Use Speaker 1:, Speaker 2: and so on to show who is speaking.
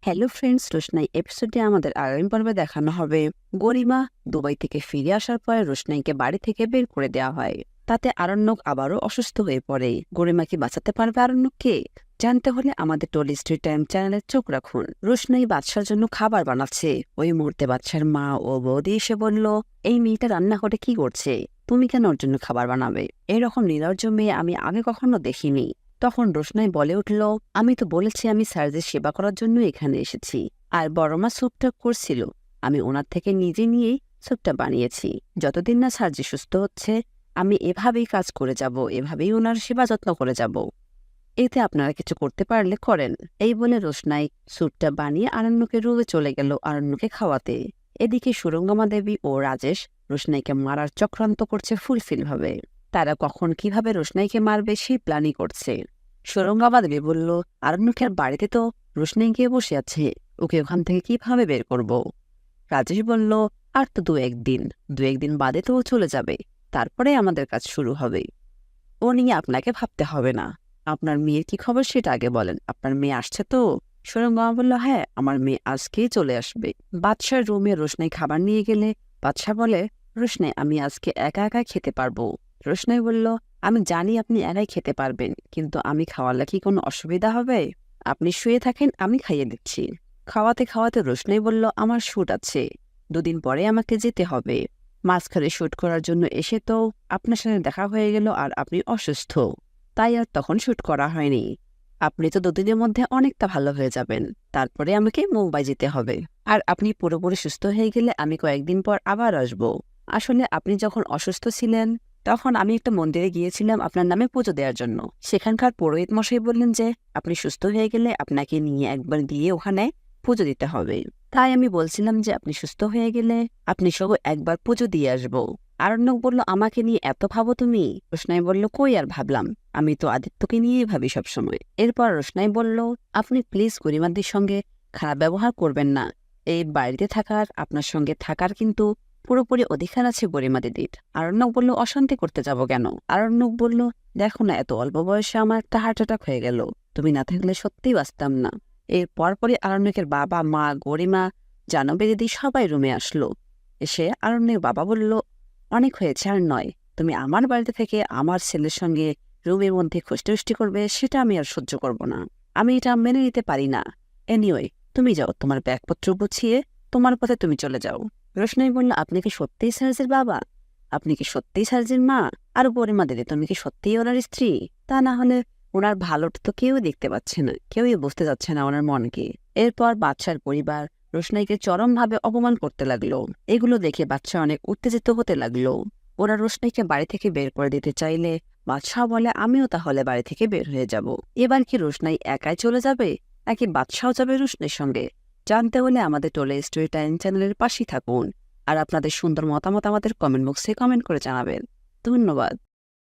Speaker 1: Hello friends, রোশনাই এপিসোডে আমাদের আগামী পর্বে দেখানো হবে গরিমা দুবাই থেকে ফিরে আসার পরে রোশনাইকে বাড়ি থেকে বের করে দেওয়া হয়। তাতে আরণ্যক আবারও অসুস্থ হয়ে পড়ে। গরিমা কি বাঁচাতে পারবে আরণ্যককে? জানতে হলে আমাদের টলি স্টোরি টাইম চ্যানেলে চোখ রাখুন। রোশনাই বাদশার জন্য খাবার বানাচ্ছে। ওই মুহূর্তে বাদশার মা ও বৌদি এসে বলল, এই মেয়েটা রান্নাঘরে কি করছে? তুমি কেন ওর জন্য খাবার বানাবে? এরকম নির্লজ্জ মেয়ে আমি আগে কখনো দেখিনি। তখন রোশনাই বলে উঠল, আমি তো বলেছি আমি স্যারদের সেবা করার জন্য এখানে এসেছি। আর বড়মা স্যুপটা করছিল, আমি ওনার থেকে নিজে নিয়েই স্যুপটা বানিয়েছি। যতদিন না স্যারজি সুস্থ হচ্ছে আমি এভাবেই কাজ করে যাব, এভাবেই ওনার সেবা যত্ন করে যাব। এতে আপনারা কিছু করতে পারলে করেন। এই বলে রোশনাই স্যুপটা বানিয়ে আরণ্যকে রুমে চলে গেল আরণ্যকে খাওয়াতে। এদিকে সুরঙ্গমা দেবী ও রাজেশ রোশনাইকে মারার চক্রান্ত করছে ফুলফিলভাবে। তারা কখন কিভাবে রোশনাইকে মারবে সেই প্ল্যানই করছে। সুরঙ্গমা দেবী বলল, আরণ্যকের বাড়িতে তো রোশনাই গিয়ে বসে আছে, ওকে ওখান থেকে কিভাবে বের করব? রাজেশ বলল, আর তো দু একদিন বাদে তো ও চলে যাবে, তারপরে আমাদের কাজ শুরু হবে। ও নিয়ে আপনাকে ভাবতে হবে না। আপনার মেয়ের কি খবর সেটা আগে বলেন। আপনার মেয়ে আসছে তো? সুরঙ্গমা বলল, হ্যাঁ, আমার মেয়ে আজকেই চলে আসবে। বাদশার রুমে রোশনাই খাবার নিয়ে গেলে বাদশা বলে, রোশনাই আমি আজকে একা একা খেতে পারবো। রোশনাই বলল, আমি জানি আপনি একাই খেতে পারবেন, কিন্তু আমি খাওয়ালে কি কোনো অসুবিধা হবে? আপনি শুয়ে থাকেন, আমি খাইয়ে দিচ্ছি। খাওয়াতে খাওয়াতে রোশনাই বলল, আমার শুট আছে, দুদিন পরে আমাকে যেতে হবে। মাঝখানে শুট করার জন্য এসে তো আপনার সাথে দেখা হয়ে গেল আর আপনি অসুস্থ, তাই আর তখন শুট করা হয়নি। আপনি তো দুদিনের মধ্যে অনেকটা ভালো হয়ে যাবেন, তারপরে আমাকে মুম্বাই যেতে হবে। আর আপনি পুরোপুরি সুস্থ হয়ে গেলে আমি কয়েকদিন পর আবার আসব। আসলে আপনি যখন অসুস্থ ছিলেন তখন আমি একটা মন্দিরে গিয়েছিলাম আপনার নামে পুজো দেওয়ার জন্য। সেখানকার পুরোহিত মশাই বললেন যে আপনি সুস্থ হয়ে গেলে আপনাকে নিয়ে একবার গিয়ে ওখানে পুজো দিতে হবে। তাই আমি বলছিলাম যে আপনি সুস্থ হয়ে গেলে আপনি সহ একবার পুজো দিয়ে আসবো। আরণ্যক বলল, আমাকে নিয়ে এত ভাবো তুমি? রোশনাই বলল, কই আর ভাবলাম, আমি তো আদিত্যকে নিয়েই ভাবি সবসময়। এরপর রোশনাই বলল, আপনি প্লিজ গরিমাদির সঙ্গে খারাপ ব্যবহার করবেন না। এই বাড়িতে থাকার, আপনার সঙ্গে থাকার কিন্তু পুরোপুরি অধিকার আছে গরিমা দিদির। আরণ্যক বলল, অশান্তি করতে যাব কেন? আরণ্যক বলল, দেখো না, এত অল্প বয়সে আমার একটা হার্ট অ্যাটাক হয়ে গেল, তুমি না থাকলে সত্যিই বাঁচতাম না। এর পরপরই আরণ্যকের বাবা, মা, গরিমা, জাহ্নবী দিদি সবাই রুমে আসলো। এসে আরণ্যের বাবা বলল, অনেক হয়েছে, আর নয়। তুমি আমার বাড়িতে থেকে আমার ছেলের সঙ্গে রুমের মধ্যে খুষ্টি করবে, সেটা আমি আর সহ্য করব না। আমি এটা মেনে নিতে পারি না। এনিওয়ে, তুমি যাও, তোমার ব্যাগপত্র গুছিয়ে তোমার পথে তুমি চলে যাও। রোশনাই বলল, আপনি কি সত্যিই সার্জের বাবা? আপনি কি সত্যিই সার্জের মা? আর গরিমা দিদি, তুমি কি সত্যিই ওনার স্ত্রী? তা না হলে ওনার ভালোটা তো কেউ দেখতে পাচ্ছে না, কেউই বুঝতে যাচ্ছে না ওনার মনকে। এরপর বাদশার পরিবার রোশনাইকে চরমভাবে অপমান করতে লাগলো। এগুলো দেখে বাদশা অনেক উত্তেজিত হতে লাগলো। ওরা রোশনাইকে বাড়ি থেকে বের করে দিতে চাইলে বাদশাহ বলে, আমিও তাহলে বাড়ি থেকে বের হয়ে যাব। এবার কি রোশনাই একাই চলে যাবে, নাকি বাদশাহ যাবে রোশনাইর সঙ্গে? জানতে হলে আমাদের টোলে স্টোরি টাইম চ্যানেলের পাশেই থাকুন। আর আপনাদের সুন্দর মতামত আমাদের কমেন্ট বক্সে কমেন্ট করে জানাবেন। ধন্যবাদ।